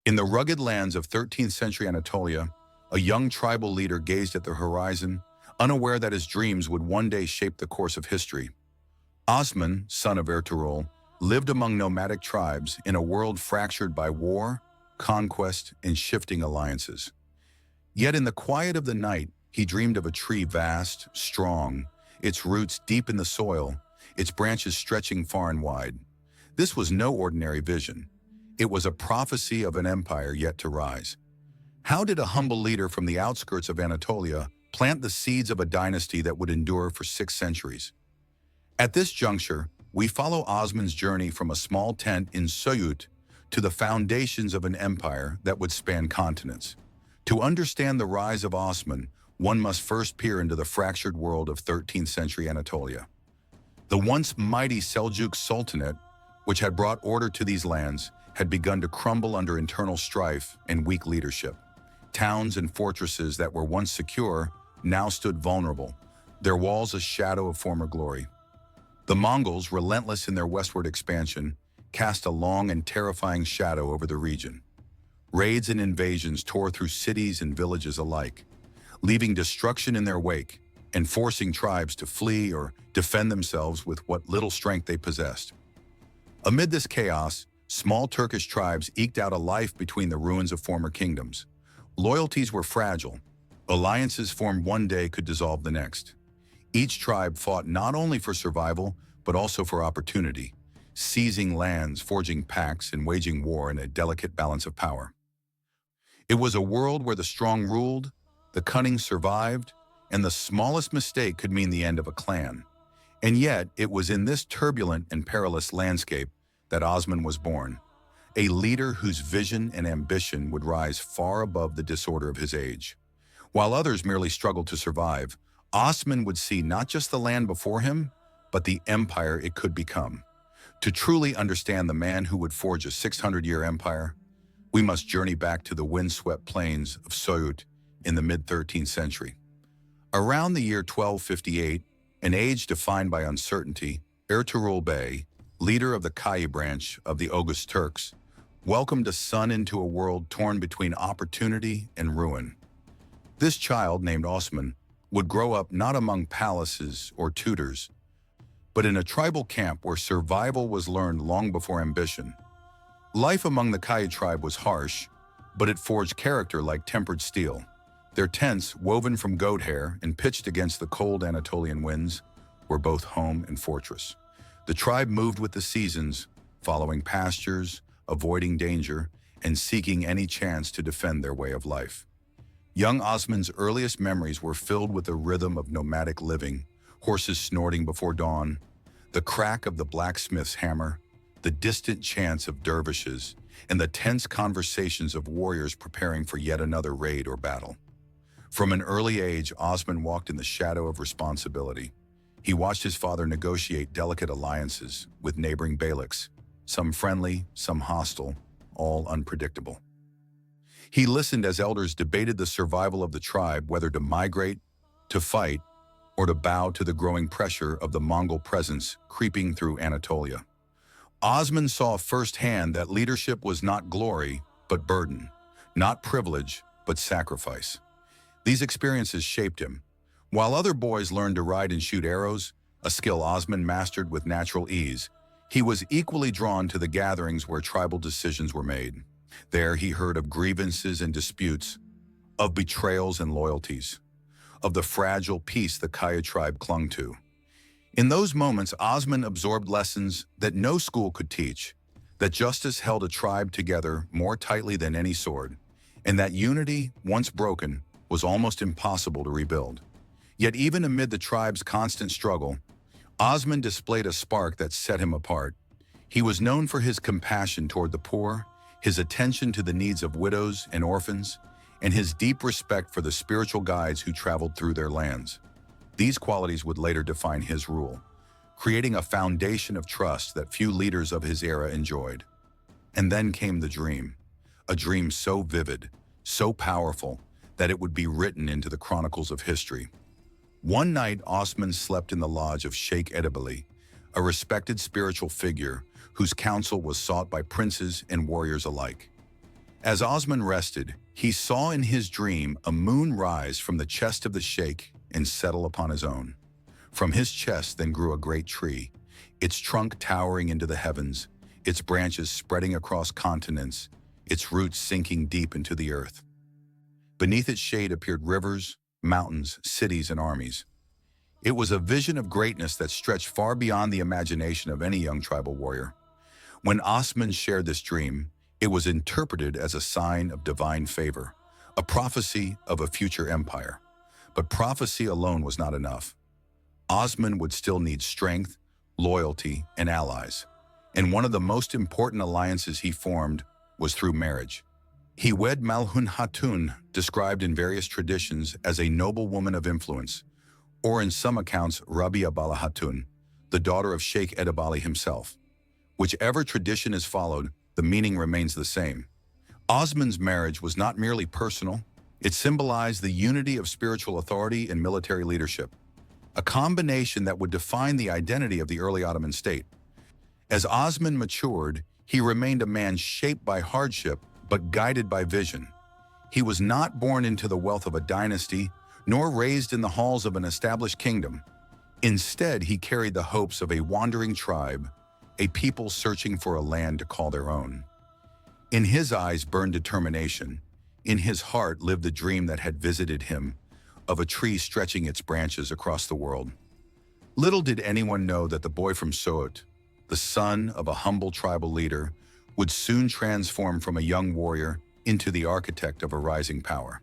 In the rugged lands of 13th century Anatolia, a young tribal leader gazed at the horizon, unaware that his dreams would one day shape the course of history. Osman, son of Ertuğrul, lived among nomadic tribes in a world fractured by war, conquest, and shifting alliances. Yet in the quiet of the night, he dreamed of a tree vast, strong, its roots deep in the soil, its branches stretching far and wide. This was no ordinary vision. It was a prophecy of an empire yet to rise. How did a humble leader from the outskirts of Anatolia plant the seeds of a dynasty that would endure for 6 centuries? At this juncture, we follow Osman's journey from a small tent in Söğüt to the foundations of an empire that would span continents. To understand the rise of Osman, one must first peer into the fractured world of 13th century Anatolia. The once mighty Seljuk Sultanate, which had brought order to these lands, had begun to crumble under internal strife and weak leadership. Towns and fortresses that were once secure now stood vulnerable, their walls a shadow of former glory. The Mongols, relentless in their westward expansion, cast a long and terrifying shadow over the region. Raids and invasions tore through cities and villages alike, leaving destruction in their wake and forcing tribes to flee or defend themselves with what little strength they possessed. Amid this chaos, small Turkish tribes eked out a life between the ruins of former kingdoms. Loyalties were fragile. Alliances formed one day could dissolve the next. Each tribe fought not only for survival, but also for opportunity, seizing lands, forging pacts, and waging war in a delicate balance of power. It was a world where the strong ruled, the cunning survived, and the smallest mistake could mean the end of a clan. And yet, it was in this turbulent and perilous landscape that Osman was born, a leader whose vision and ambition would rise far above the disorder of his age. While others merely struggled to survive, Osman would see not just the land before him, but the empire it could become. To truly understand the man who would forge a 600-year empire, we must journey back to the windswept plains of Söğüt in the mid-13th century. Around the year 1258, an age defined by uncertainty, Ertuğrul Bey, leader of the Kayı branch of the Oghuz Turks, welcomed a son into a world torn between opportunity and ruin. This child, named Osman, would grow up not among palaces or tutors, but in a tribal camp where survival was learned long before ambition. Life among the Kayı tribe was harsh, but it forged character like tempered steel. Their tents, woven from goat hair and pitched against the cold Anatolian winds, were both home and fortress. The tribe moved with the seasons, following pastures, avoiding danger, and seeking any chance to defend their way of life. Young Osman's earliest memories were filled with the rhythm of nomadic living, horses snorting before dawn, the crack of the blacksmith's hammer, the distant chants of dervishes, and the tense conversations of warriors preparing for yet another raid or battle. From an early age, Osman walked in the shadow of responsibility. He watched his father negotiate delicate alliances with neighboring beyliks, some friendly, some hostile, all unpredictable. He listened as elders debated the survival of the tribe, whether to migrate, to fight, or to bow to the growing pressure of the Mongol presence creeping through Anatolia. Osman saw firsthand that leadership was not glory, but burden, not privilege, but sacrifice. These experiences shaped him. While other boys learned to ride and shoot arrows, a skill Osman mastered with natural ease, he was equally drawn to the gatherings where tribal decisions were made. There he heard of grievances and disputes, of betrayals and loyalties, of the fragile peace the Kayı tribe clung to. In those moments, Osman absorbed lessons that no school could teach, that justice held a tribe together more tightly than any sword, and that unity, once broken, was almost impossible to rebuild. Yet even amid the tribe's constant struggle, Osman displayed a spark that set him apart. He was known for his compassion toward the poor, his attention to the needs of widows and orphans, and his deep respect for the spiritual guides who traveled through their lands. These qualities would later define his rule, creating a foundation of trust that few leaders of his era enjoyed. And then came the dream, a dream so vivid, so powerful, that it would be written into the chronicles of history. One night, Osman slept in the lodge of Sheikh Edebali, a respected spiritual figure whose counsel was sought by princes and warriors alike. As Osman rested, he saw in his dream a moon rise from the chest of the sheikh and settle upon his own. From his chest then grew a great tree, its trunk towering into the heavens, its branches spreading across continents, its roots sinking deep into the earth. Beneath its shade appeared rivers, mountains, cities, and armies. It was a vision of greatness that stretched far beyond the imagination of any young tribal warrior. When Osman shared this dream, it was interpreted as a sign of divine favor, a prophecy of a future empire. But prophecy alone was not enough. Osman would still need strength, loyalty, and allies. And one of the most important alliances he formed was through marriage. He wed Malhun Hatun, described in various traditions as a noble woman of influence, or in some accounts Rabia Bala Hatun, the daughter of Sheikh Edebali himself. Whichever tradition is followed, the meaning remains the same. Osman's marriage was not merely personal, it symbolized the unity of spiritual authority and military leadership, a combination that would define the identity of the early Ottoman state. As Osman matured, he remained a man shaped by hardship but guided by vision. He was not born into the wealth of a dynasty, nor raised in the halls of an established kingdom. Instead, he carried the hopes of a wandering tribe, a people searching for a land to call their own. In his eyes burned determination. In his heart lived the dream that had visited him, of a tree stretching its branches across the world. Little did anyone know that the boy from Söğüt, the son of a humble tribal leader, would soon transform from a young warrior into the architect of a rising power.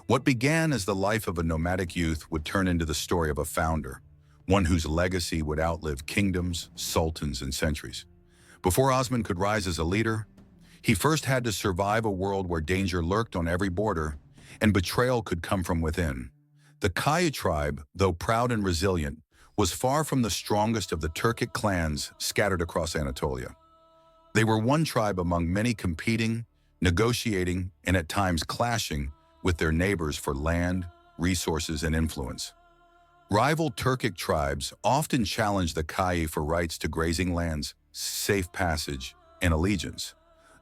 What began as the life of a nomadic youth would turn into the story of a founder, one whose legacy would outlive kingdoms, sultans, and centuries. Before Osman could rise as a leader, he first had to survive a world where danger lurked on every border and betrayal could come from within. The Kayı tribe, though proud and resilient, was far from the strongest of the Turkic clans scattered across Anatolia. They were one tribe among many competing, negotiating, and at times clashing with their neighbors for land, resources, and influence. Rival Turkic tribes often challenged the Kayı for rights to grazing lands, safe passage, and allegiance.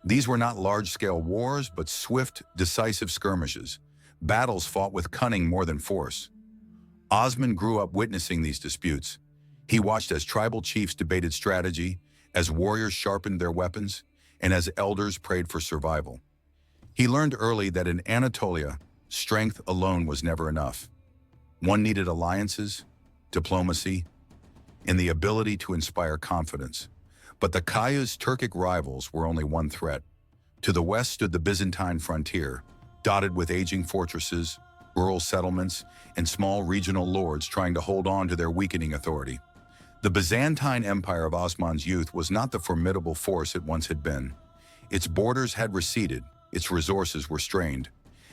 These were not large-scale wars, but swift, decisive skirmishes, battles fought with cunning more than force. Osman grew up witnessing these disputes. He watched as tribal chiefs debated strategy, as warriors sharpened their weapons, and as elders prayed for survival. He learned early that in Anatolia, strength alone was never enough. One needed alliances, diplomacy, and the ability to inspire confidence. But the Kayı's Turkic rivals were only one threat. To the west stood the Byzantine frontier, dotted with aging fortresses, rural settlements, and small regional lords trying to hold on to their weakening authority. The Byzantine Empire of Osman's youth was not the formidable force it once had been. Its borders had receded, its resources were strained.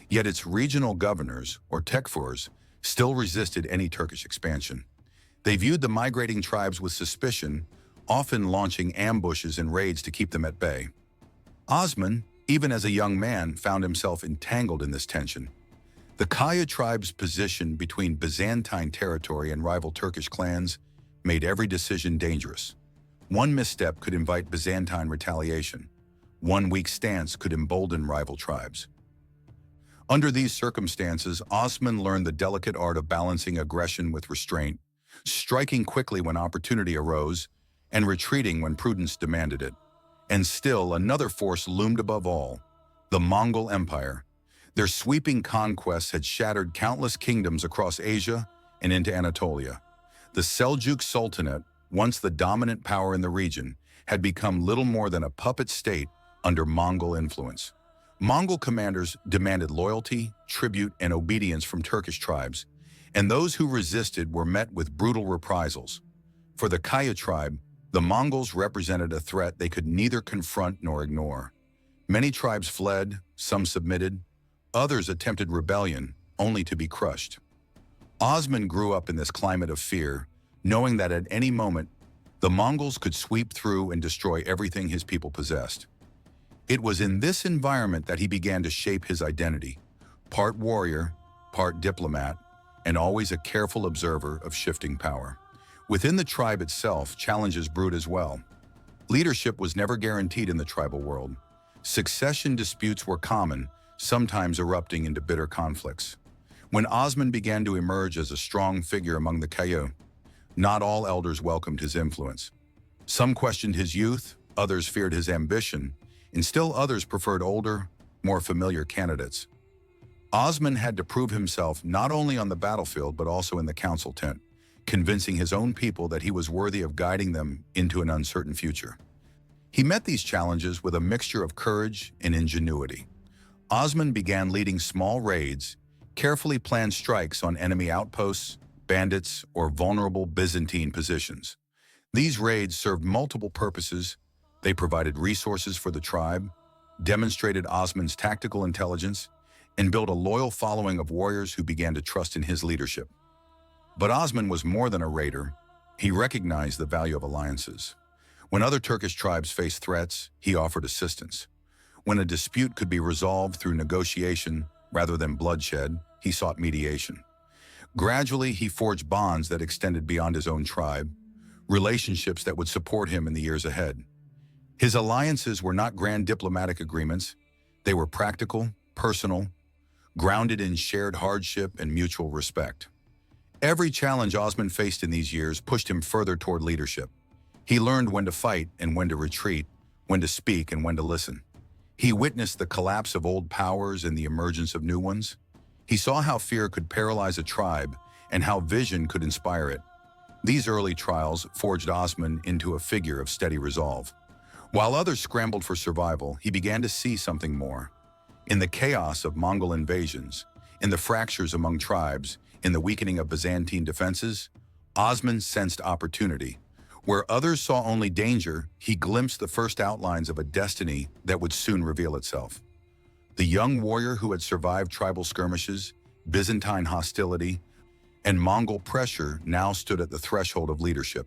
Yet its regional governors, or tekfurs, still resisted any Turkish expansion. They viewed the migrating tribes with suspicion, often launching ambushes and raids to keep them at bay. Osman, even as a young man, found himself entangled in this tension. The Kayı tribe's position between Byzantine territory and rival Turkish clans made every decision dangerous. One misstep could invite Byzantine retaliation. One weak stance could embolden rival tribes. Under these circumstances, Osman learned the delicate art of balancing aggression with restraint, striking quickly when opportunity arose, and retreating when prudence demanded it. And still, another force loomed above all, the Mongol Empire. Their sweeping conquests had shattered countless kingdoms across Asia and into Anatolia. The Seljuk Sultanate, once the dominant power in the region, had become little more than a puppet state under Mongol influence. Mongol commanders demanded loyalty, tribute, and obedience from Turkish tribes, and those who resisted were met with brutal reprisals. For the Kayı tribe, the Mongols represented a threat they could neither confront nor ignore. Many tribes fled, some submitted, others attempted rebellion, only to be crushed. Osman grew up in this climate of fear, knowing that at any moment, the Mongols could sweep through and destroy everything his people possessed. It was in this environment that he began to shape his identity, part warrior, part diplomat, and always a careful observer of shifting power. Within the tribe itself, challenges brewed as well. Leadership was never guaranteed in the tribal world. Succession disputes were common, sometimes erupting into bitter conflicts. When Osman began to emerge as a strong figure among the Kayı, not all elders welcomed his influence. Some questioned his youth, others feared his ambition, and still others preferred older, more familiar candidates. Osman had to prove himself not only on the battlefield but also in the council tent, convincing his own people that he was worthy of guiding them into an uncertain future. He met these challenges with a mixture of courage and ingenuity. Osman began leading small raids, carefully planned strikes on enemy outposts, bandits, or vulnerable Byzantine positions. These raids served multiple purposes. They provided resources for the tribe, demonstrated Osman's tactical intelligence, and built a loyal following of warriors who began to trust in his leadership. But Osman was more than a raider. He recognized the value of alliances. When other Turkish tribes faced threats, he offered assistance. When a dispute could be resolved through negotiation rather than bloodshed, he sought mediation. Gradually, he forged bonds that extended beyond his own tribe, relationships that would support him in the years ahead. His alliances were not grand diplomatic agreements. They were practical, personal, grounded in shared hardship and mutual respect. Every challenge Osman faced in these years pushed him further toward leadership. He learned when to fight and when to retreat, when to speak and when to listen. He witnessed the collapse of old powers and the emergence of new ones. He saw how fear could paralyze a tribe and how vision could inspire it. These early trials forged Osman into a figure of steady resolve. While others scrambled for survival, he began to see something more. In the chaos of Mongol invasions, in the fractures among tribes, in the weakening of Byzantine defenses, Osman sensed opportunity. Where others saw only danger, he glimpsed the first outlines of a destiny that would soon reveal itself. The young warrior who had survived tribal skirmishes, Byzantine hostility, and Mongol pressure now stood at the threshold of leadership.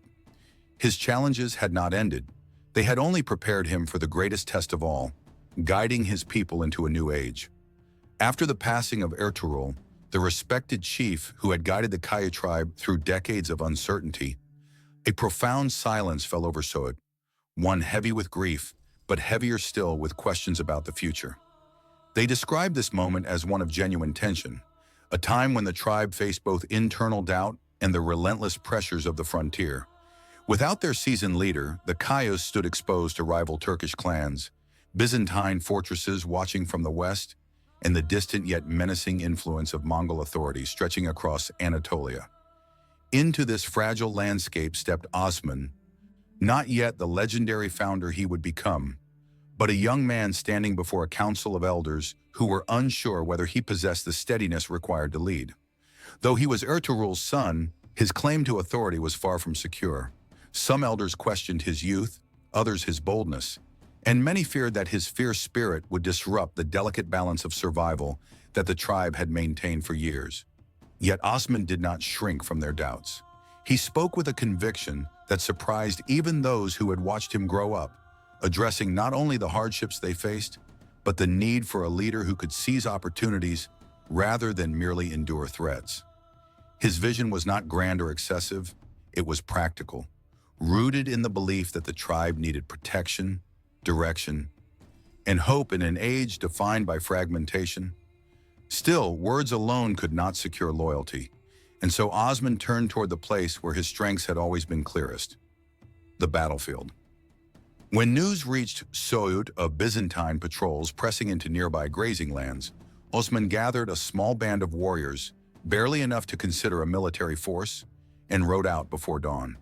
His challenges had not ended. They had only prepared him for the greatest test of all, guiding his people into a new age. After the passing of Ertuğrul, the respected chief who had guided the Kayı tribe through decades of uncertainty, a profound silence fell over Söğüt, one heavy with grief, but heavier still with questions about the future. They described this moment as one of genuine tension, a time when the tribe faced both internal doubt and the relentless pressures of the frontier. Without their seasoned leader, the Kayı stood exposed to rival Turkish clans, Byzantine fortresses watching from the west, and the distant yet menacing influence of Mongol authorities stretching across Anatolia. Into this fragile landscape stepped Osman, not yet the legendary founder he would become, but a young man standing before a council of elders who were unsure whether he possessed the steadiness required to lead. Though he was Ertuğrul's son, his claim to authority was far from secure. Some elders questioned his youth, others his boldness, and many feared that his fierce spirit would disrupt the delicate balance of survival that the tribe had maintained for years. Yet Osman did not shrink from their doubts. He spoke with a conviction that surprised even those who had watched him grow up, addressing not only the hardships they faced, but the need for a leader who could seize opportunities rather than merely endure threats. His vision was not grand or excessive, it was practical, rooted in the belief that the tribe needed protection, direction, and hope in an age defined by fragmentation. Still, words alone could not secure loyalty, and so Osman turned toward the place where his strengths had always been clearest, the battlefield. When news reached Söğüt of Byzantine patrols pressing into nearby grazing lands, Osman gathered a small band of warriors, barely enough to consider a military force, and rode out before dawn.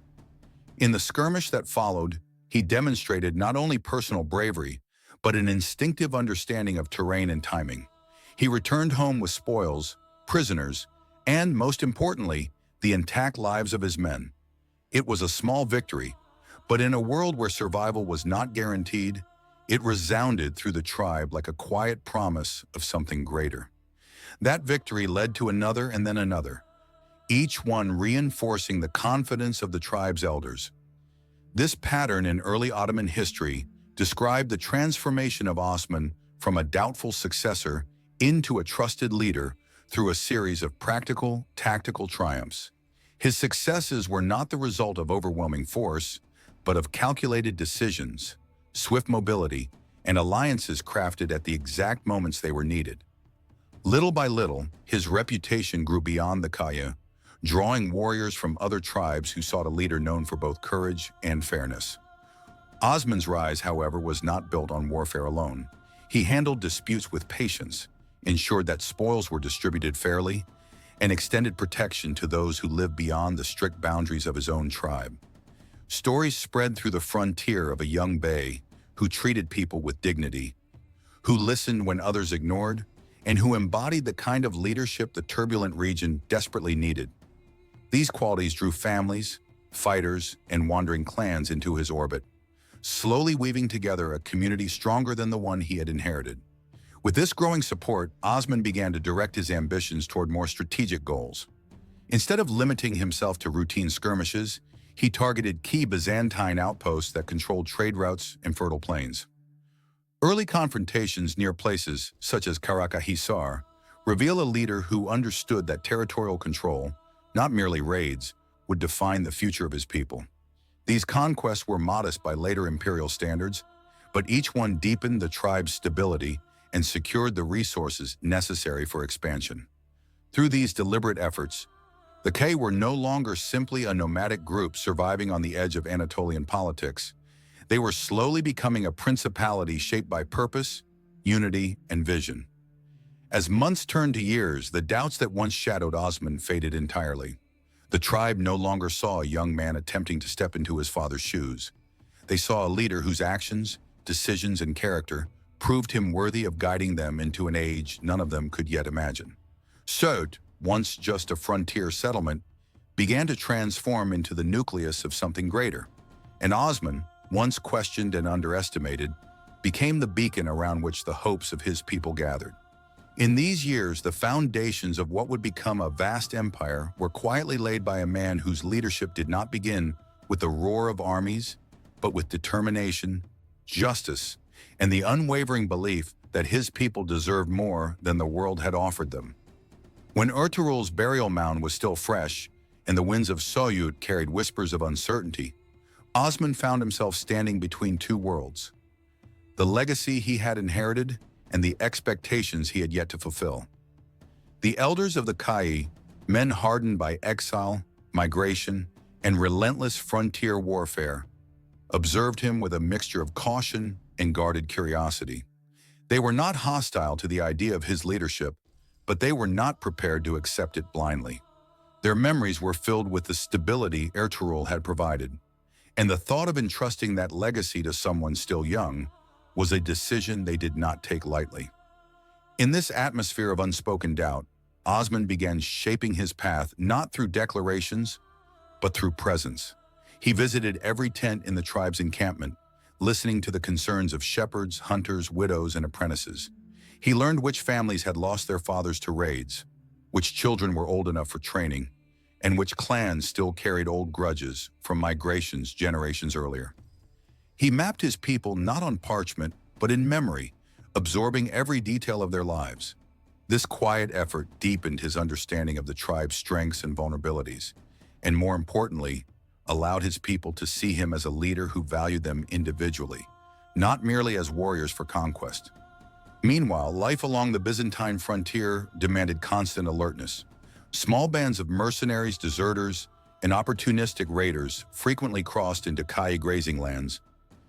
In the skirmish that followed, he demonstrated not only personal bravery, but an instinctive understanding of terrain and timing. He returned home with spoils, prisoners, and, most importantly, the intact lives of his men. It was a small victory, but in a world where survival was not guaranteed, it resounded through the tribe like a quiet promise of something greater. That victory led to another and then another, each one reinforcing the confidence of the tribe's elders. This pattern in early Ottoman history described the transformation of Osman from a doubtful successor into a trusted leader through a series of practical, tactical triumphs. His successes were not the result of overwhelming force, but of calculated decisions, swift mobility, and alliances crafted at the exact moments they were needed. Little by little, his reputation grew beyond the Kayı, drawing warriors from other tribes who sought a leader known for both courage and fairness. Osman's rise, however, was not built on warfare alone. He handled disputes with patience, ensured that spoils were distributed fairly, and extended protection to those who lived beyond the strict boundaries of his own tribe. Stories spread through the frontier of a young bey who treated people with dignity, who listened when others ignored, and who embodied the kind of leadership the turbulent region desperately needed. These qualities drew families, fighters, and wandering clans into his orbit, slowly weaving together a community stronger than the one he had inherited. With this growing support, Osman began to direct his ambitions toward more strategic goals. Instead of limiting himself to routine skirmishes, he targeted key Byzantine outposts that controlled trade routes and fertile plains. Early confrontations near places such as Karacahisar reveal a leader who understood that territorial control, not merely raids, would define the future of his people. These conquests were modest by later imperial standards, but each one deepened the tribe's stability and secured the resources necessary for expansion. Through these deliberate efforts, the Kayı were no longer simply a nomadic group surviving on the edge of Anatolian politics. They were slowly becoming a principality shaped by purpose, unity, and vision. As months turned to years, the doubts that once shadowed Osman faded entirely. The tribe no longer saw a young man attempting to step into his father's shoes. They saw a leader whose actions, decisions, and character proved him worthy of guiding them into an age none of them could yet imagine. Söğüt, once just a frontier settlement, began to transform into the nucleus of something greater. And Osman, once questioned and underestimated, became the beacon around which the hopes of his people gathered. In these years, the foundations of what would become a vast empire were quietly laid by a man whose leadership did not begin with the roar of armies, but with determination, justice, and the unwavering belief that his people deserved more than the world had offered them. When Ertuğrul's burial mound was still fresh, and the winds of Söğüt carried whispers of uncertainty, Osman found himself standing between two worlds: the legacy he had inherited and the expectations he had yet to fulfill. The elders of the Kayı, men hardened by exile, migration, and relentless frontier warfare, observed him with a mixture of caution and guarded curiosity. They were not hostile to the idea of his leadership, but they were not prepared to accept it blindly. Their memories were filled with the stability Ertuğrul had provided, and the thought of entrusting that legacy to someone still young was a decision they did not take lightly. In this atmosphere of unspoken doubt, Osman began shaping his path not through declarations, but through presence. He visited every tent in the tribe's encampment, listening to the concerns of shepherds, hunters, widows, and apprentices. He learned which families had lost their fathers to raids, which children were old enough for training, and which clans still carried old grudges from migrations generations earlier. He mapped his people not on parchment, but in memory, absorbing every detail of their lives. This quiet effort deepened his understanding of the tribe's strengths and vulnerabilities, and more importantly, allowed his people to see him as a leader who valued them individually, not merely as warriors for conquest. Meanwhile, life along the Byzantine frontier demanded constant alertness. Small bands of mercenaries, deserters, and opportunistic raiders frequently crossed into Kayı grazing lands,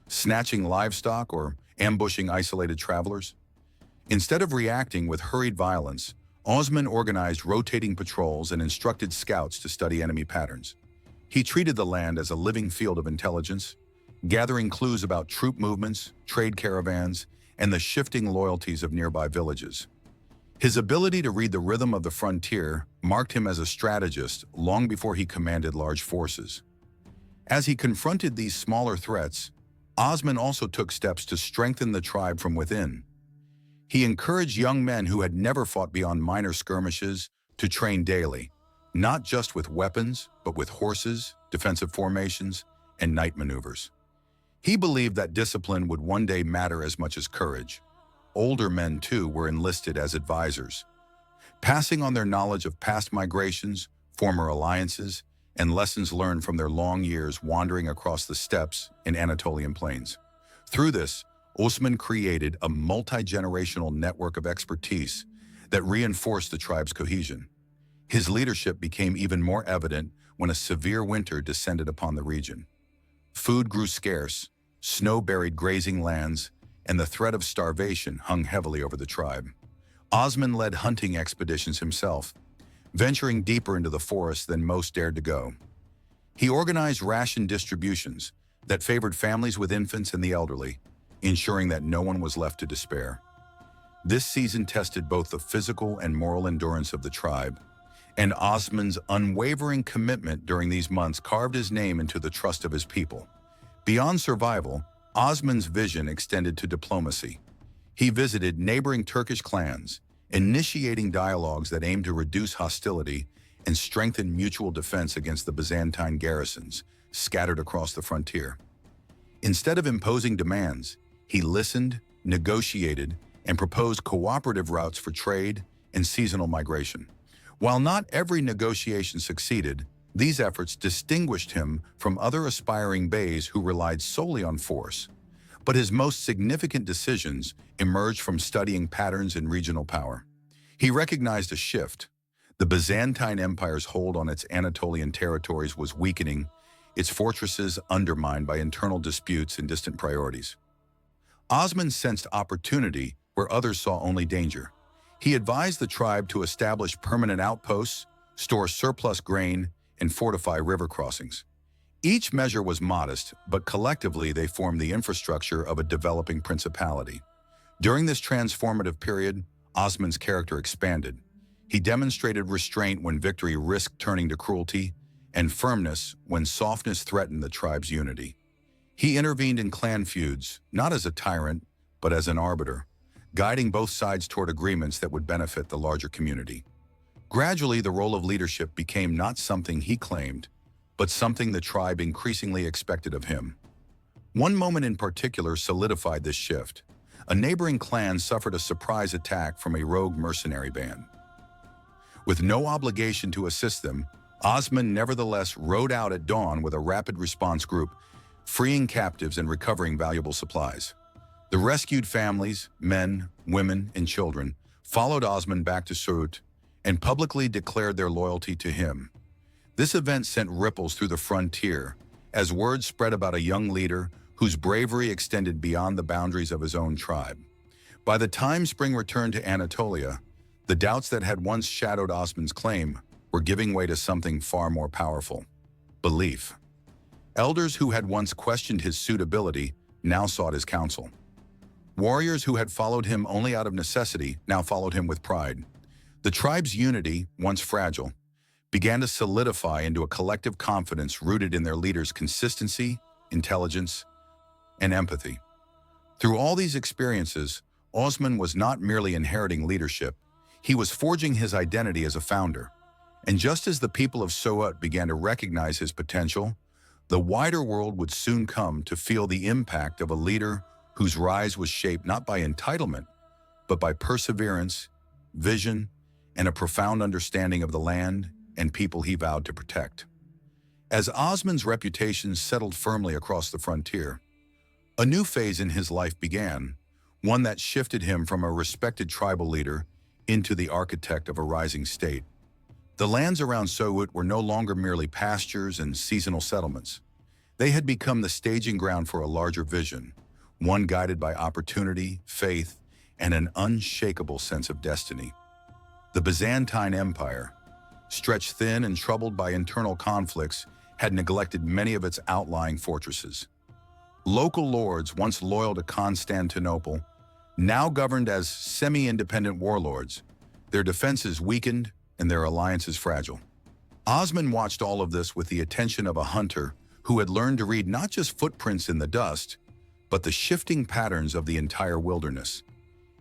snatching livestock or ambushing isolated travelers. Instead of reacting with hurried violence, Osman organized rotating patrols and instructed scouts to study enemy patterns. He treated the land as a living field of intelligence, gathering clues about troop movements, trade caravans, and the shifting loyalties of nearby villages. His ability to read the rhythm of the frontier marked him as a strategist long before he commanded large forces. As he confronted these smaller threats, Osman also took steps to strengthen the tribe from within. He encouraged young men who had never fought beyond minor skirmishes to train daily, not just with weapons, but with horses, defensive formations, and night maneuvers. He believed that discipline would one day matter as much as courage. Older men, too, were enlisted as advisors, passing on their knowledge of past migrations, former alliances, and lessons learned from their long years wandering across the steppes and Anatolian plains. Through this, Osman created a multi-generational network of expertise that reinforced the tribe's cohesion. His leadership became even more evident when a severe winter descended upon the region. Food grew scarce, snow buried grazing lands, and the threat of starvation hung heavily over the tribe. Osman led hunting expeditions himself, venturing deeper into the forest than most dared to go. He organized ration distributions that favored families with infants and the elderly, ensuring that no one was left to despair. This season tested both the physical and moral endurance of the tribe, and Osman's unwavering commitment during these months carved his name into the trust of his people. Beyond survival, Osman's vision extended to diplomacy. He visited neighboring Turkish clans, initiating dialogues that aimed to reduce hostility and strengthen mutual defense against the Byzantine garrisons scattered across the frontier. Instead of imposing demands, he listened, negotiated, and proposed cooperative routes for trade and seasonal migration. While not every negotiation succeeded, these efforts distinguished him from other aspiring beys who relied solely on force. But his most significant decisions emerged from studying patterns in regional power. He recognized a shift. The Byzantine Empire's hold on its Anatolian territories was weakening, its fortresses undermined by internal disputes and distant priorities. Osman sensed opportunity where others saw only danger. He advised the tribe to establish permanent outposts, store surplus grain, and fortify river crossings. Each measure was modest, but collectively they formed the infrastructure of a developing principality. During this transformative period, Osman's character expanded. He demonstrated restraint when victory risked turning to cruelty, and firmness when softness threatened the tribe's unity. He intervened in clan feuds, not as a tyrant, but as an arbiter, guiding both sides toward agreements that would benefit the larger community. Gradually, the role of leadership became not something he claimed, but something the tribe increasingly expected of him. One moment in particular solidified this shift. A neighboring clan suffered a surprise attack from a rogue mercenary band. With no obligation to assist them, Osman nevertheless rode out at dawn with a rapid response group, freeing captives and recovering valuable supplies. The rescued families, men, women, and children, followed Osman back to Söğüt and publicly declared their loyalty to him. This event sent ripples through the frontier as word spread about a young leader whose bravery extended beyond the boundaries of his own tribe. By the time spring returned to Anatolia, the doubts that had once shadowed Osman's claim were giving way to something far more powerful: belief. Elders who had once questioned his suitability now sought his counsel. Warriors who had followed him only out of necessity now followed him with pride. The tribe's unity, once fragile, began to solidify into a collective confidence rooted in their leader's consistency, intelligence, and empathy. Through all these experiences, Osman was not merely inheriting leadership, he was forging his identity as a founder. And just as the people of Söğüt began to recognize his potential, the wider world would soon come to feel the impact of a leader whose rise was shaped not by entitlement, but by perseverance, vision, and a profound understanding of the land and people he vowed to protect. As Osman's reputation settled firmly across the frontier, a new phase in his life began, one that shifted him from a respected tribal leader into the architect of a rising state. The lands around Söğüt were no longer merely pastures and seasonal settlements. They had become the staging ground for a larger vision, one guided by opportunity, faith, and an unshakable sense of destiny. The Byzantine Empire, stretched thin and troubled by internal conflicts, had neglected many of its outlying fortresses. Local lords, once loyal to Constantinople, now governed as semi-independent warlords, their defenses weakened and their alliances fragile. Osman watched all of this with the attention of a hunter who had learned to read not just footprints in the dust, but the shifting patterns of the entire wilderness.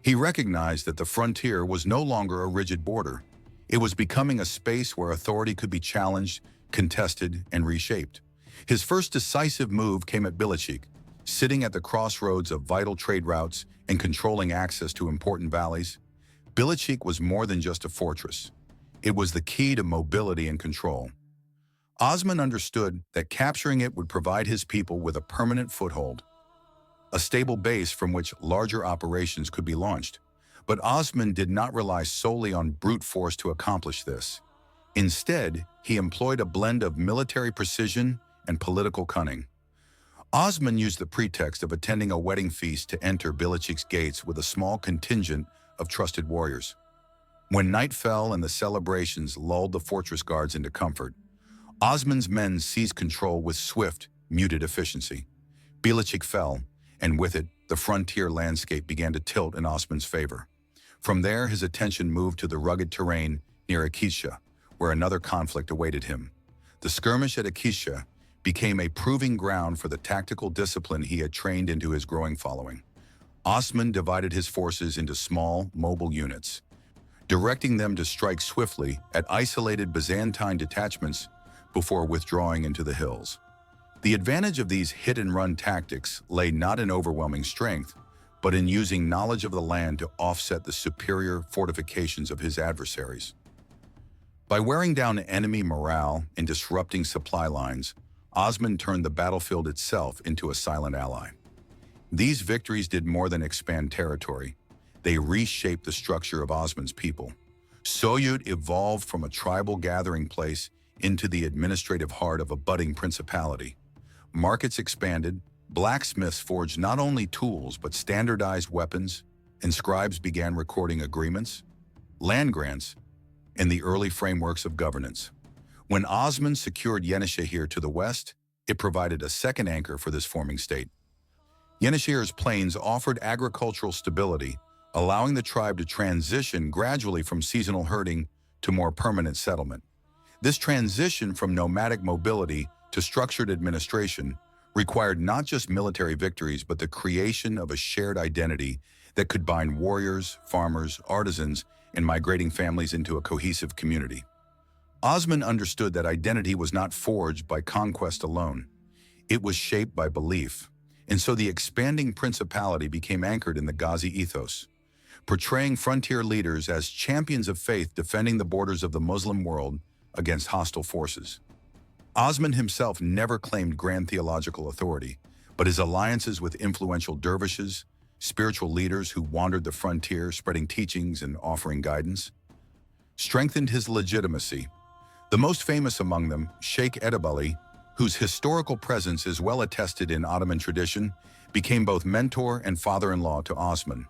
He recognized that the frontier was no longer a rigid border. It was becoming a space where authority could be challenged, contested, and reshaped. His first decisive move came at Bilecik, sitting at the crossroads of vital trade routes and controlling access to important valleys. Bilecik was more than just a fortress. It was the key to mobility and control. Osman understood that capturing it would provide his people with a permanent foothold. a stable base from which larger operations could be launched. But Osman did not rely solely on brute force to accomplish this. Instead, he employed a blend of military precision and political cunning. Osman used the pretext of attending a wedding feast to enter Bilecik's gates with a small contingent of trusted warriors. When night fell and the celebrations lulled the fortress guards into comfort, Osman's men seized control with swift, muted efficiency. Bilecik fell, and with it, the frontier landscape began to tilt in Osman's favor. From there, his attention moved to the rugged terrain near Akisha, where another conflict awaited him. The skirmish at Akisha became a proving ground for the tactical discipline he had trained into his growing following. Osman divided his forces into small, mobile units, directing them to strike swiftly at isolated Byzantine detachments before withdrawing into the hills. The advantage of these hit-and-run tactics lay not in overwhelming strength, but in using knowledge of the land to offset the superior fortifications of his adversaries. By wearing down enemy morale and disrupting supply lines, Osman turned the battlefield itself into a silent ally. These victories did more than expand territory. They reshaped the structure of Osman's people. Söğüt evolved from a tribal gathering place into the administrative heart of a budding principality. Markets expanded, blacksmiths forged not only tools but standardized weapons, and scribes began recording agreements, land grants, and the early frameworks of governance. When Osman secured Yenişehir to the west, it provided a second anchor for this forming state. Yenişehir's plains offered agricultural stability, allowing the tribe to transition gradually from seasonal herding to more permanent settlement. This transition from nomadic mobility to structured administration required not just military victories, but the creation of a shared identity that could bind warriors, farmers, artisans, and migrating families into a cohesive community. Osman understood that identity was not forged by conquest alone. It was shaped by belief, and so the expanding principality became anchored in the Ghazi ethos, portraying frontier leaders as champions of faith defending the borders of the Muslim world against hostile forces. Osman himself never claimed grand theological authority, but his alliances with influential dervishes, spiritual leaders who wandered the frontier spreading teachings and offering guidance, strengthened his legitimacy. The most famous among them, Sheikh Edebali, whose historical presence is well attested in Ottoman tradition, became both mentor and father-in-law to Osman.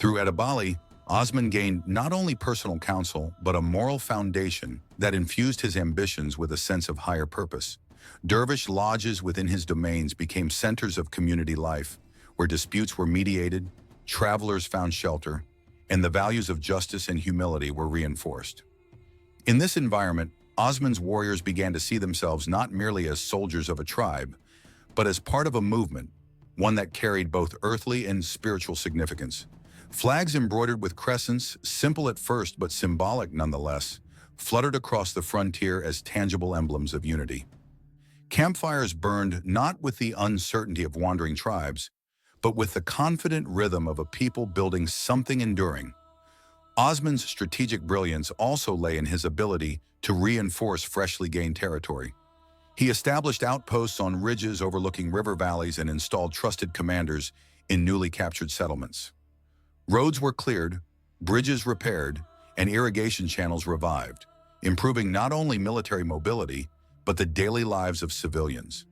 Through Edebali, Osman gained not only personal counsel, but a moral foundation that infused his ambitions with a sense of higher purpose. Dervish lodges within his domains became centers of community life, where disputes were mediated, travelers found shelter, and the values of justice and humility were reinforced. In this environment, Osman's warriors began to see themselves not merely as soldiers of a tribe, but as part of a movement, one that carried both earthly and spiritual significance. Flags embroidered with crescents, simple at first but symbolic nonetheless, fluttered across the frontier as tangible emblems of unity. Campfires burned not with the uncertainty of wandering tribes, but with the confident rhythm of a people building something enduring. Osman's strategic brilliance also lay in his ability to reinforce freshly gained territory. He established outposts on ridges overlooking river valleys and installed trusted commanders in newly captured settlements. Roads were cleared, bridges repaired, and irrigation channels revived, improving not only military mobility, but the daily lives of civilians.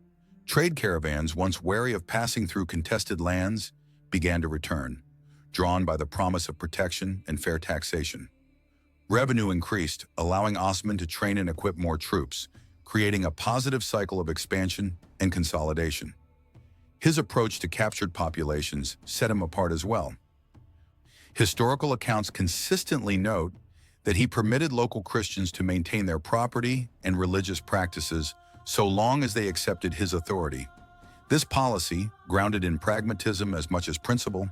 Trade caravans, once wary of passing through contested lands, began to return, drawn by the promise of protection and fair taxation. Revenue increased, allowing Osman to train and equip more troops, creating a positive cycle of expansion and consolidation. His approach to captured populations set him apart as well. Historical accounts consistently note that he permitted local Christians to maintain their property and religious practices so long as they accepted his authority. This policy, grounded in pragmatism as much as principle,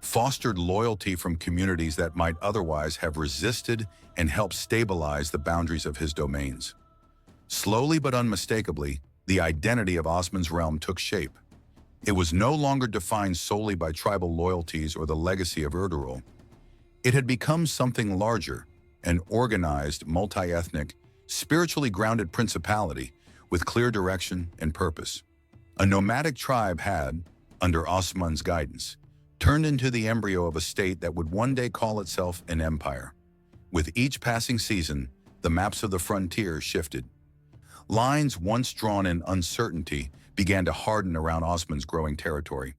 fostered loyalty from communities that might otherwise have resisted and helped stabilize the boundaries of his domains. Slowly but unmistakably, the identity of Osman's realm took shape. It was no longer defined solely by tribal loyalties or the legacy of Ertuğrul. It had become something larger, an organized, multi-ethnic, spiritually grounded principality with clear direction and purpose. A nomadic tribe had, under Osman's guidance, turned into the embryo of a state that would one day call itself an empire. With each passing season, the maps of the frontier shifted. Lines once drawn in uncertainty began to harden around Osman's growing territory.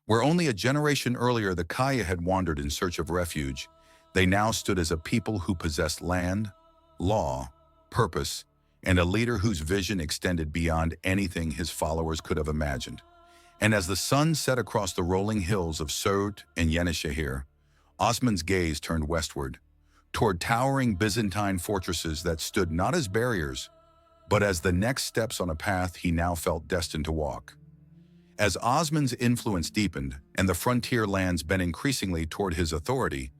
Where only a generation earlier the Kayı had wandered in search of refuge, they now stood as a people who possessed land, law, purpose, and a leader whose vision extended beyond anything his followers could have imagined. And as the sun set across the rolling hills of Söğüt and Yenişehir, Osman's gaze turned westward, toward towering Byzantine fortresses that stood not as barriers, but as the next steps on a path he now felt destined to walk. As Osman's influence deepened and the frontier lands bent increasingly toward his authority,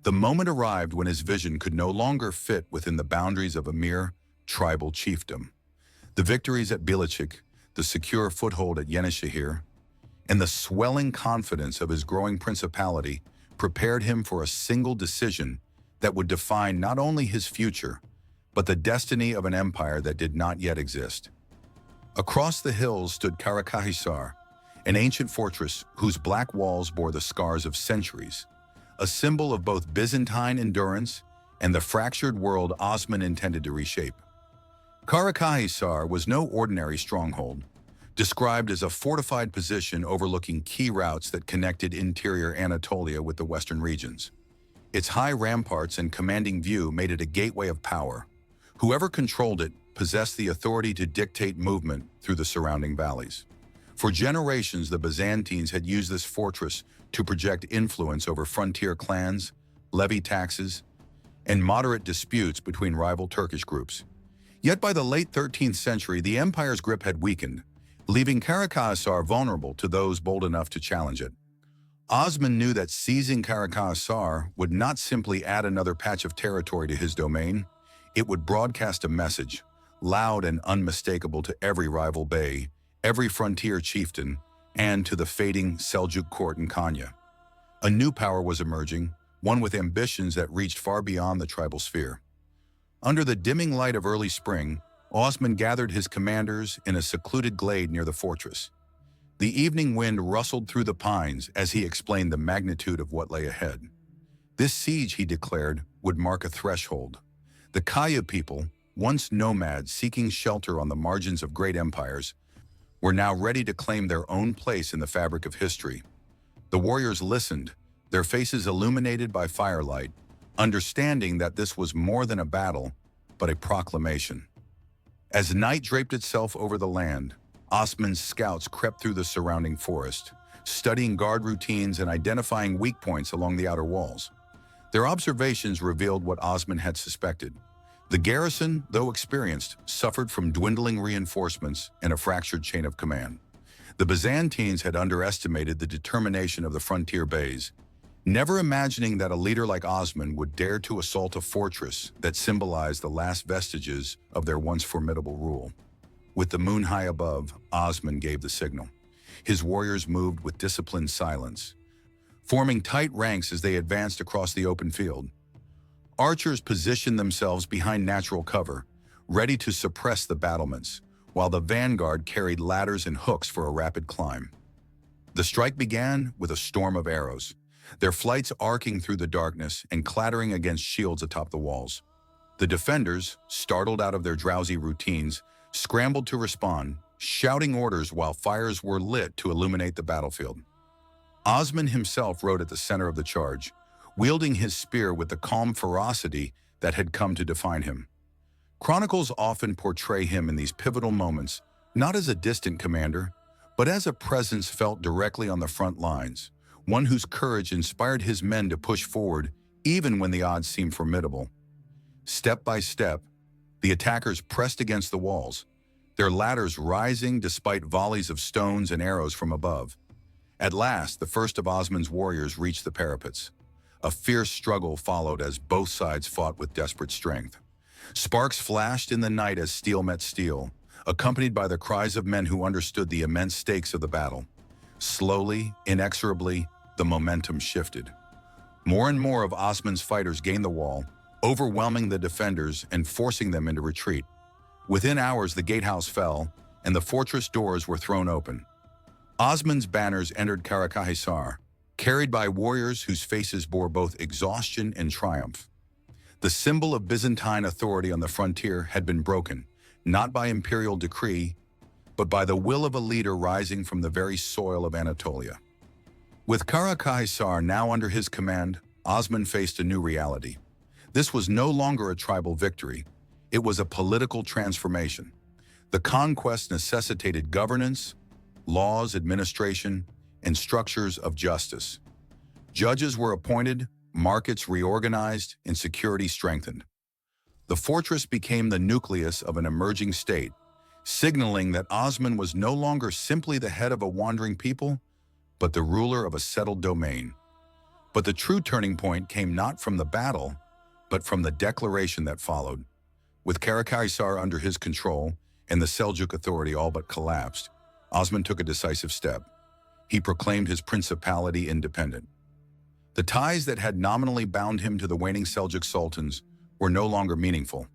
the moment arrived when his vision could no longer fit within the boundaries of a mere tribal chiefdom. The victories at Bilecik, the secure foothold at Yenişehir, and the swelling confidence of his growing principality prepared him for a single decision that would define not only his future, but the destiny of an empire that did not yet exist. Across the hills stood Karacahisar, an ancient fortress whose black walls bore the scars of centuries, a symbol of both Byzantine endurance and the fractured world Osman intended to reshape. Karacahisar was no ordinary stronghold, described as a fortified position overlooking key routes that connected interior Anatolia with the western regions. Its high ramparts and commanding view made it a gateway of power. Whoever controlled it possessed the authority to dictate movement through the surrounding valleys. For generations, the Byzantines had used this fortress to project influence over frontier clans, levy taxes, and moderate disputes between rival Turkish groups. Yet by the late 13th century, the empire's grip had weakened, leaving Karacahisar vulnerable to those bold enough to challenge it. Osman knew that seizing Karacahisar would not simply add another patch of territory to his domain, it would broadcast a message, loud and unmistakable to every rival bey, every frontier chieftain, and to the fading Seljuk court in Konya. A new power was emerging, one with ambitions that reached far beyond the tribal sphere. Under the dimming light of early spring, Osman gathered his commanders in a secluded glade near the fortress. The evening wind rustled through the pines as he explained the magnitude of what lay ahead. This siege, he declared, would mark a threshold. The Kayı people, once nomads seeking shelter on the margins of great empires, were now ready to claim their own place in the fabric of history. The warriors listened, their faces illuminated by firelight, understanding that this was more than a battle, but a proclamation. As night draped itself over the land, Osman's scouts crept through the surrounding forest, studying guard routines and identifying weak points along the outer walls. Their observations revealed what Osman had suspected. The garrison, though experienced, suffered from dwindling reinforcements and a fractured chain of command. The Byzantines had underestimated the determination of the frontier beys, never imagining that a leader like Osman would dare to assault a fortress that symbolized the last vestiges of their once formidable rule. With the moon high above, Osman gave the signal. His warriors moved with disciplined silence, forming tight ranks as they advanced across the open field. Archers positioned themselves behind natural cover, ready to suppress the battlements, while the vanguard carried ladders and hooks for a rapid climb. The strike began with a storm of arrows, their flights arcing through the darkness and clattering against shields atop the walls. The defenders, startled out of their drowsy routines, scrambled to respond, shouting orders while fires were lit to illuminate the battlefield. Osman himself rode at the center of the charge, wielding his spear with the calm ferocity that had come to define him. Chronicles often portray him in these pivotal moments, not as a distant commander, but as a presence felt directly on the front lines, one whose courage inspired his men to push forward even when the odds seemed formidable. Step by step, the attackers pressed against the walls, their ladders rising despite volleys of stones and arrows from above. At last, the first of Osman's warriors reached the parapets. A fierce struggle followed as both sides fought with desperate strength. Sparks flashed in the night as steel met steel, accompanied by the cries of men who understood the immense stakes of the battle. Slowly, inexorably, the momentum shifted. More and more of Osman's fighters gained the wall, overwhelming the defenders and forcing them into retreat. Within hours, the gatehouse fell, and the fortress doors were thrown open. Osman's banners entered Karacahisar, carried by warriors whose faces bore both exhaustion and triumph. The symbol of Byzantine authority on the frontier had been broken, not by imperial decree, but by the will of a leader rising from the very soil of Anatolia. With Karacahisar now under his command, Osman faced a new reality. This was no longer a tribal victory, it was a political transformation. The conquest necessitated governance, laws, administration, and structures of justice. Judges were appointed, markets reorganized, and security strengthened. The fortress became the nucleus of an emerging state, signaling that Osman was no longer simply the head of a wandering people, but the ruler of a settled domain. But the true turning point came not from the battle, but from the declaration that followed. With Karacahisar under his control and the Seljuk authority all but collapsed, Osman took a decisive step. He proclaimed his principality independent. The ties that had nominally bound him to the waning Seljuk sultans were no longer meaningful,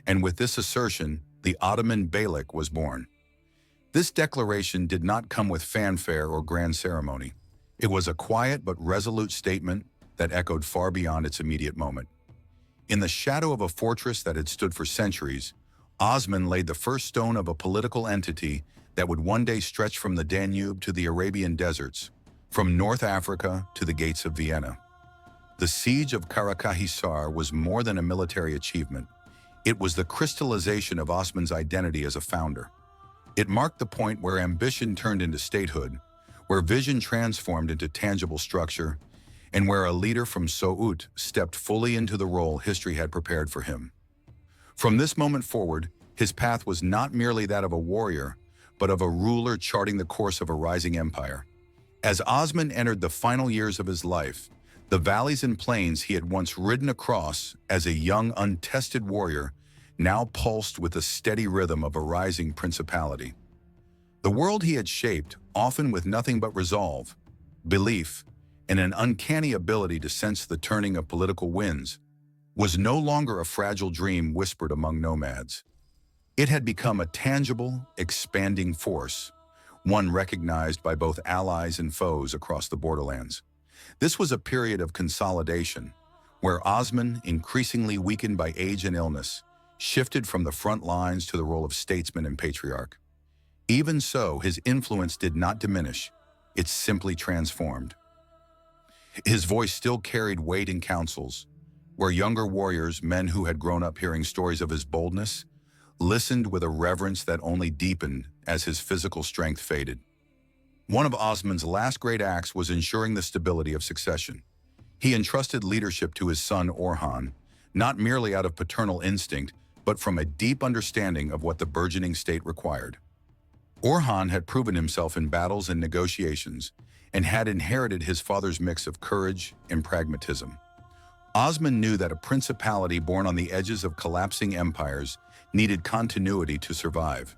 and with this assertion, the Ottoman Beylik was born. This declaration did not come with fanfare or grand ceremony. It was a quiet but resolute statement that echoed far beyond its immediate moment. In the shadow of a fortress that had stood for centuries, Osman laid the first stone of a political entity that would one day stretch from the Danube to the Arabian deserts, from North Africa to the gates of Vienna. The siege of Karacahisar was more than a military achievement. It was the crystallization of Osman's identity as a founder. It marked the point where ambition turned into statehood, where vision transformed into tangible structure, and where a leader from Söğüt stepped fully into the role history had prepared for him. From this moment forward, his path was not merely that of a warrior, but of a ruler charting the course of a rising empire. As Osman entered the final years of his life, the valleys and plains he had once ridden across as a young, untested warrior now pulsed with the steady rhythm of a rising principality. The world he had shaped, often with nothing but resolve, belief, and an uncanny ability to sense the turning of political winds, was no longer a fragile dream whispered among nomads. It had become a tangible, expanding force, one recognized by both allies and foes across the borderlands. This was a period of consolidation, where Osman, increasingly weakened by age and illness, shifted from the front lines to the role of statesman and patriarch. Even so, his influence did not diminish, it simply transformed. His voice still carried weight in councils, where younger warriors, men who had grown up hearing stories of his boldness, listened with a reverence that only deepened as his physical strength faded. One of Osman's last great acts was ensuring the stability of succession. He entrusted leadership to his son Orhan, not merely out of paternal instinct, but from a deep understanding of what the burgeoning state required. Orhan had proven himself in battles and negotiations, and had inherited his father's mix of courage and pragmatism. Osman knew that a principality born on the edges of collapsing empires needed continuity to survive,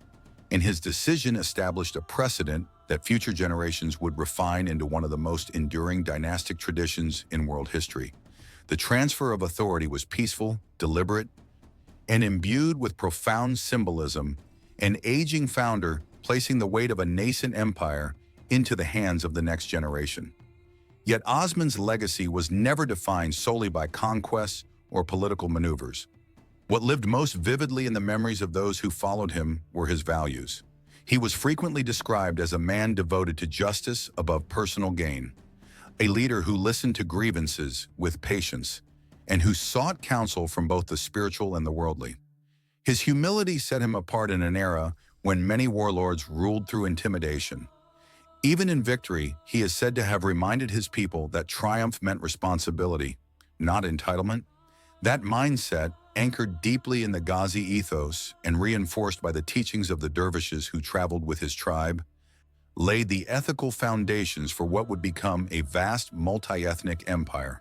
and his decision established a precedent that future generations would refine into one of the most enduring dynastic traditions in world history. The transfer of authority was peaceful, deliberate, and imbued with profound symbolism, an aging founder placing the weight of a nascent empire into the hands of the next generation. Yet Osman's legacy was never defined solely by conquests or political maneuvers. What lived most vividly in the memories of those who followed him were his values. He was frequently described as a man devoted to justice above personal gain, a leader who listened to grievances with patience, and who sought counsel from both the spiritual and the worldly. His humility set him apart in an era when many warlords ruled through intimidation. Even in victory, he is said to have reminded his people that triumph meant responsibility, not entitlement. That mindset, anchored deeply in the Ghazi ethos and reinforced by the teachings of the dervishes who traveled with his tribe, laid the ethical foundations for what would become a vast multi-ethnic empire.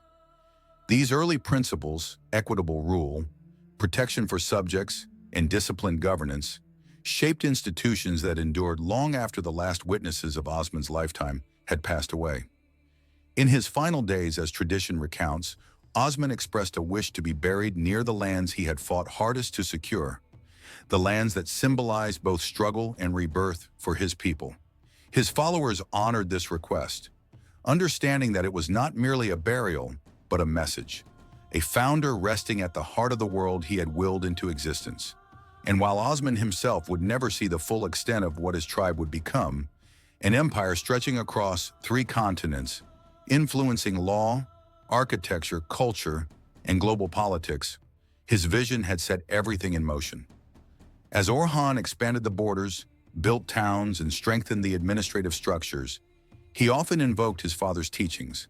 These early principles, equitable rule, protection for subjects, and disciplined governance, shaped institutions that endured long after the last witnesses of Osman's lifetime had passed away. In his final days, as tradition recounts, Osman expressed a wish to be buried near the lands he had fought hardest to secure, the lands that symbolized both struggle and rebirth for his people. His followers honored this request, understanding that it was not merely a burial, but a message, a founder resting at the heart of the world he had willed into existence. And while Osman himself would never see the full extent of what his tribe would become, an empire stretching across 3 continents, influencing law, architecture, culture, and global politics, his vision had set everything in motion. As Orhan expanded the borders, built towns, and strengthened the administrative structures, he often invoked his father's teachings.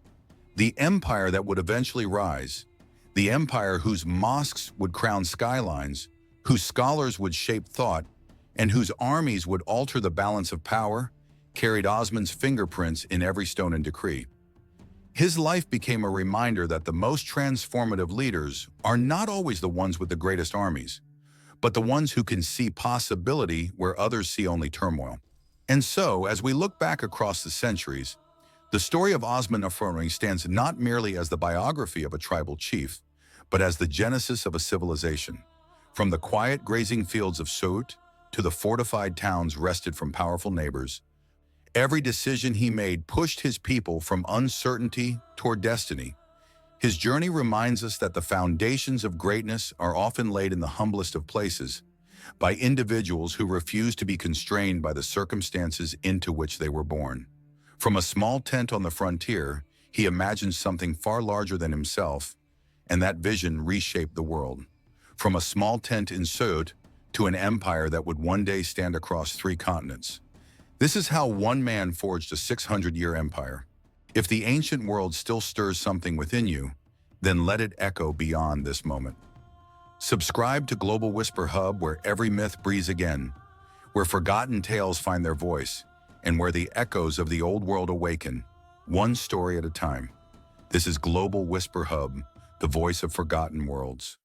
The empire that would eventually rise, the empire whose mosques would crown skylines, whose scholars would shape thought, and whose armies would alter the balance of power, carried Osman's fingerprints in every stone and decree. His life became a reminder that the most transformative leaders are not always the ones with the greatest armies, but the ones who can see possibility where others see only turmoil. And so, as we look back across the centuries, the story of Osman I stands not merely as the biography of a tribal chief, but as the genesis of a civilization. From the quiet grazing fields of Söğüt to the fortified towns wrested from powerful neighbors, every decision he made pushed his people from uncertainty toward destiny. His journey reminds us that the foundations of greatness are often laid in the humblest of places, by individuals who refuse to be constrained by the circumstances into which they were born. From a small tent on the frontier, he imagined something far larger than himself, and that vision reshaped the world. From a small tent in Söğüt to an empire that would one day stand across 3 continents. This is how one man forged a 600-year empire. If the ancient world still stirs something within you, then let it echo beyond this moment. Subscribe to Global Whisper Hub, where every myth breathes again, where forgotten tales find their voice, and where the echoes of the old world awaken, one story at a time. This is Global Whisper Hub, the voice of forgotten worlds.